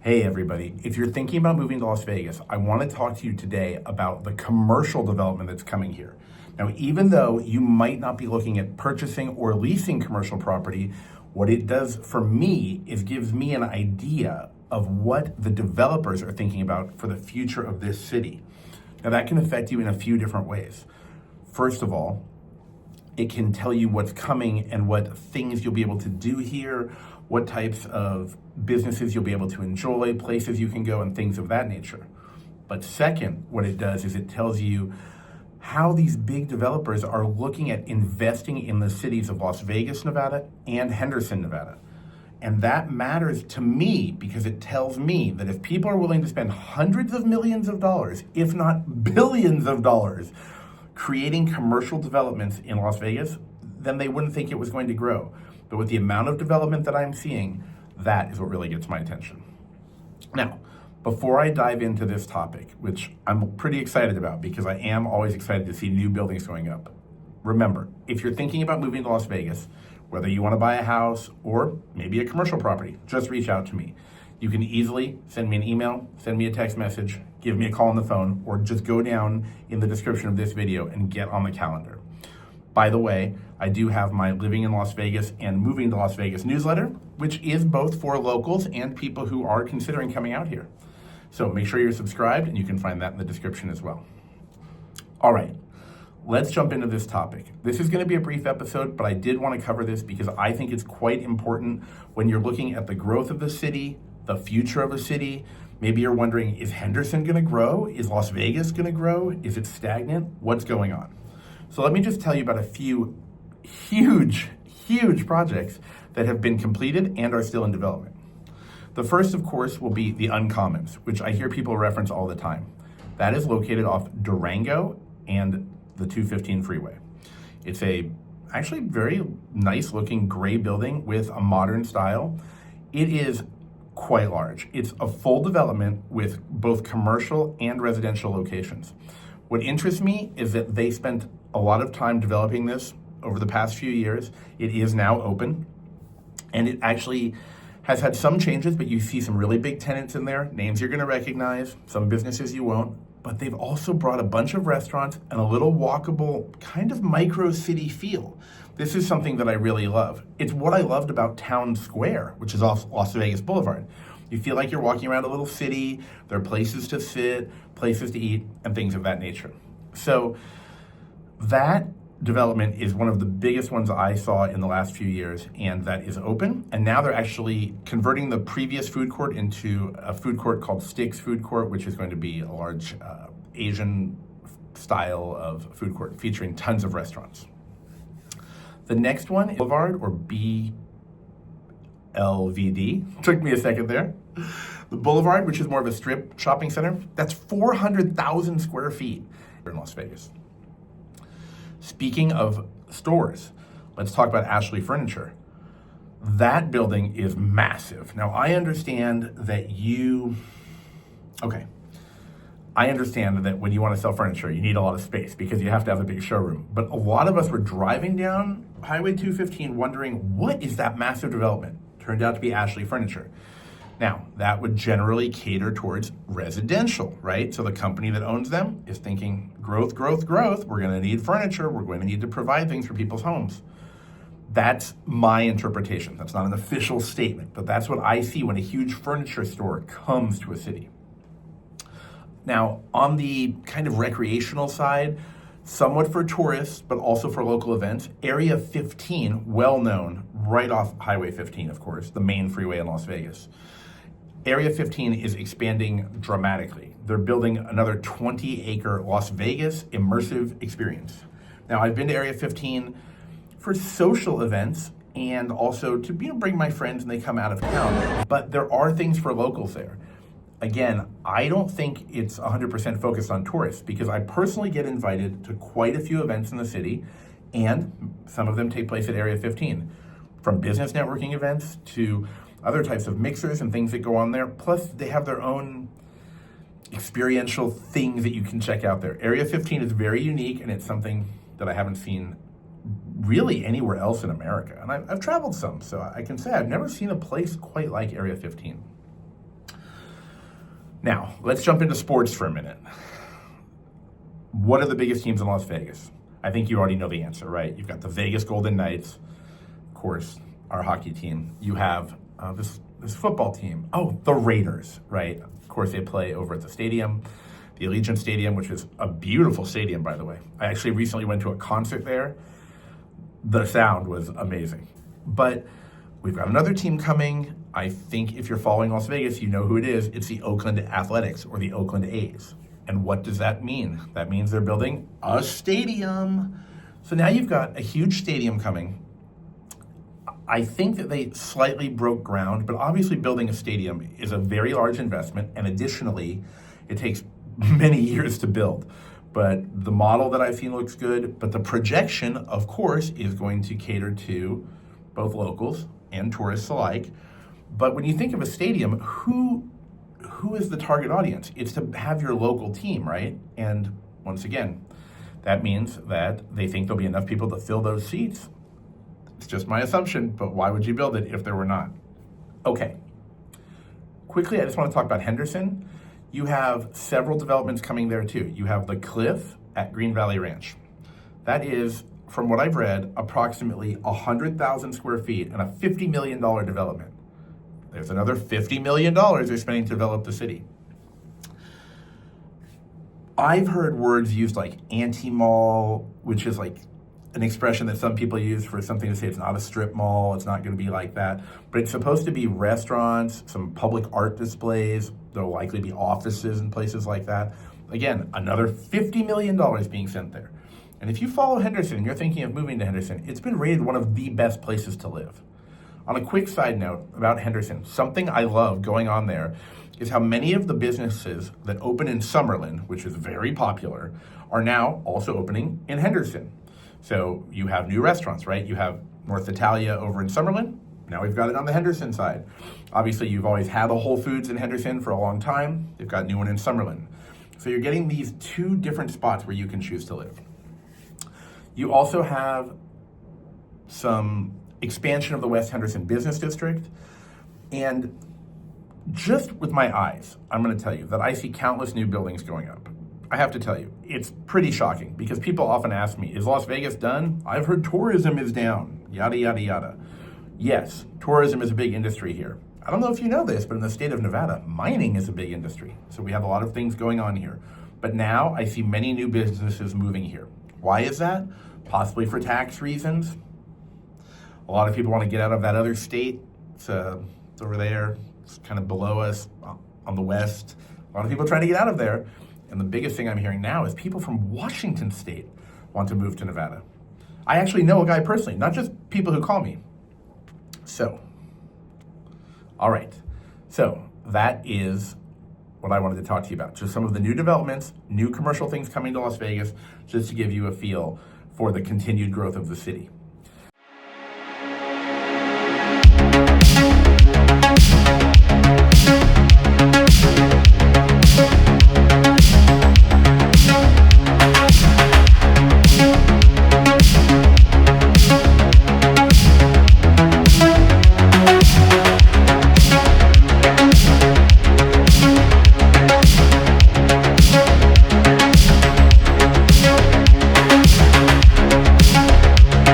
Hey everybody, if you're thinking about moving to Las Vegas, I want to talk to you today about the commercial development that's coming here. Now, even though you might not be looking at purchasing or leasing commercial property, what it does for me is gives me an idea of what the developers are thinking about for the future of this city. Now, that can affect you in a few different ways. First of all, it can tell you what's coming and what things you'll be able to do here, what types of businesses you'll be able to enjoy, places you can go, and things of that nature. But second, what it does is it tells you how these big developers are looking at investing in the cities of Las Vegas, Nevada, and Henderson, Nevada. And that matters to me because it tells me that if people are willing to spend hundreds of millions of dollars, if not billions of dollars, creating commercial developments in Las Vegas, then they wouldn't think it was going to grow. But with the amount of development that I'm seeing, that is what really gets my attention. Now, before I dive into this topic, which I'm pretty excited about because I am always excited to see new buildings going up, remember, if you're thinking about moving to Las Vegas, whether you want to buy a house or maybe a commercial property, just reach out to me. You can easily send me an email, send me a text message, give me a call on the phone, or just go down in the description of this video and get on the calendar. By the way, I do have my Living in Las Vegas and Moving to Las Vegas newsletter, which is both for locals and people who are considering coming out here. So make sure you're subscribed, and you can find that in the description as well. All right, let's jump into this topic. This is going to be a brief episode, but I did want to cover this because I think it's quite important when you're looking at the growth of the city, the future of a city. Maybe you're wondering, is Henderson going to grow? Is Las Vegas going to grow? Is it stagnant? What's going on? So let me just tell you about a few huge projects that have been completed and are still in development. The first, of course, will be the Uncommons, which I hear people reference all the time. That is located off Durango and the 215 freeway. It's a actually very nice looking gray building with a modern style. It is quite large. It's a full development with both commercial and residential locations. What interests me is that they spent a lot of time developing this over the past few years. It is now open, and it actually has had some changes, but you see some really big tenants in there, names you're gonna recognize, some businesses you won't, but they've also brought a bunch of restaurants and a little walkable kind of micro city feel. This is something that I really love. It's what I loved about Town Square, which is off Las Vegas Boulevard. You feel like you're walking around a little city, there are places to sit, places to eat, and things of that nature. So that development is one of the biggest ones I saw in the last few years, and that is open. And now they're actually converting the previous food court into a food court called Sticks Food Court, which is going to be a large Asian style of food court featuring tons of restaurants. The next one is Boulevard, or BLVD. Took me a second there. The Boulevard, which is more of a strip shopping center, that's 400,000 square feet in Las Vegas. Speaking of stores, let's talk about Ashley Furniture. That building is massive. Now, I understand that when you want to sell furniture, you need a lot of space because you have to have a big showroom. But a lot of us were driving down Highway 215 wondering, what is that massive development? Turned out to be Ashley Furniture. Now, that would generally cater towards residential, right? So the company that owns them is thinking, growth. We're going to need furniture. We're going to need to provide things for people's homes. That's my interpretation. That's not an official statement, but that's what I see when a huge furniture store comes to a city. Now, on the kind of recreational side, somewhat for tourists, but also for local events, Area 15, well known, right off Highway 15, of course, the main freeway in Las Vegas. Area 15 is expanding dramatically. They're building another 20-acre Las Vegas immersive experience. Now, I've been to Area 15 for social events and also to bring my friends when they come out of town, but there are things for locals there. Again, I don't think it's 100% focused on tourists because I personally get invited to quite a few events in the city, and some of them take place at Area 15, from business networking events to other types of mixers and things that go on there. Plus, they have their own experiential things that you can check out there. Area 15 is very unique, and it's something that I haven't seen really anywhere else in America. And I've traveled some, so I can say I've never seen a place quite like Area 15. Now, let's jump into sports for a minute. What are the biggest teams in Las Vegas? I think you already know the answer, right? You've got the Vegas Golden Knights, of course, our hockey team. You have this football team. Oh, the Raiders, right? Of course, they play over at the stadium, the Allegiant Stadium, which is a beautiful stadium, by the way. I actually recently went to a concert there. The sound was amazing. But we've got another team coming. I think if you're following Las Vegas, you know who it is. It's the Oakland Athletics, or the Oakland A's. And what does that mean? That means they're building a stadium. So now you've got a huge stadium coming. I think that they slightly broke ground, but obviously building a stadium is a very large investment, and additionally, it takes many years to build. But the model that I've seen looks good, but the projection, of course, is going to cater to both locals and tourists alike. But when you think of a stadium, who is the target audience? It's to have your local team, right? And once again, that means that they think there'll be enough people to fill those seats. It's just my assumption, but why would you build it if there were not? Okay. Quickly, I just want to talk about Henderson. You have several developments coming there too. You have the Cliff at Green Valley Ranch. That is, from what I've read, approximately 100,000 square feet and a $50 million development. There's another $50 million they're spending to develop the city. I've heard words used like anti-mall, which is like an expression that some people use for something to say it's not a strip mall, it's not going to be like that. But it's supposed to be restaurants, some public art displays, there'll likely be offices and places like that. Again, another $50 million being sent there. And if you follow Henderson and you're thinking of moving to Henderson, it's been rated one of the best places to live. On a quick side note about Henderson, something I love going on there is how many of the businesses that open in Summerlin, which is very popular, are now also opening in Henderson. So you have new restaurants, right? You have North Italia over in Summerlin. Now we've got it on the Henderson side. Obviously, you've always had a Whole Foods in Henderson for a long time. They've got a new one in Summerlin. So you're getting these two different spots where you can choose to live. You also have some expansion of the West Henderson Business District. And just with my eyes, I'm going to tell you that I see countless new buildings going up. I have to tell you, it's pretty shocking because people often ask me, is Las Vegas done? I've heard tourism is down, yada, yada, yada. Yes, tourism is a big industry here. I don't know if you know this, but in the state of Nevada, mining is a big industry. So we have a lot of things going on here. But now I see many new businesses moving here. Why is that? Possibly for tax reasons. A lot of people want to get out of that other state. It's over there. It's kind of below us on the west. A lot of people trying to get out of there. And the biggest thing I'm hearing now is people from Washington State want to move to Nevada. I actually know a guy personally, not just people who call me. So, all right. So that is what I wanted to talk to you about. Just some of the new developments, new commercial things coming to Las Vegas, just to give you a feel for the continued growth of the city.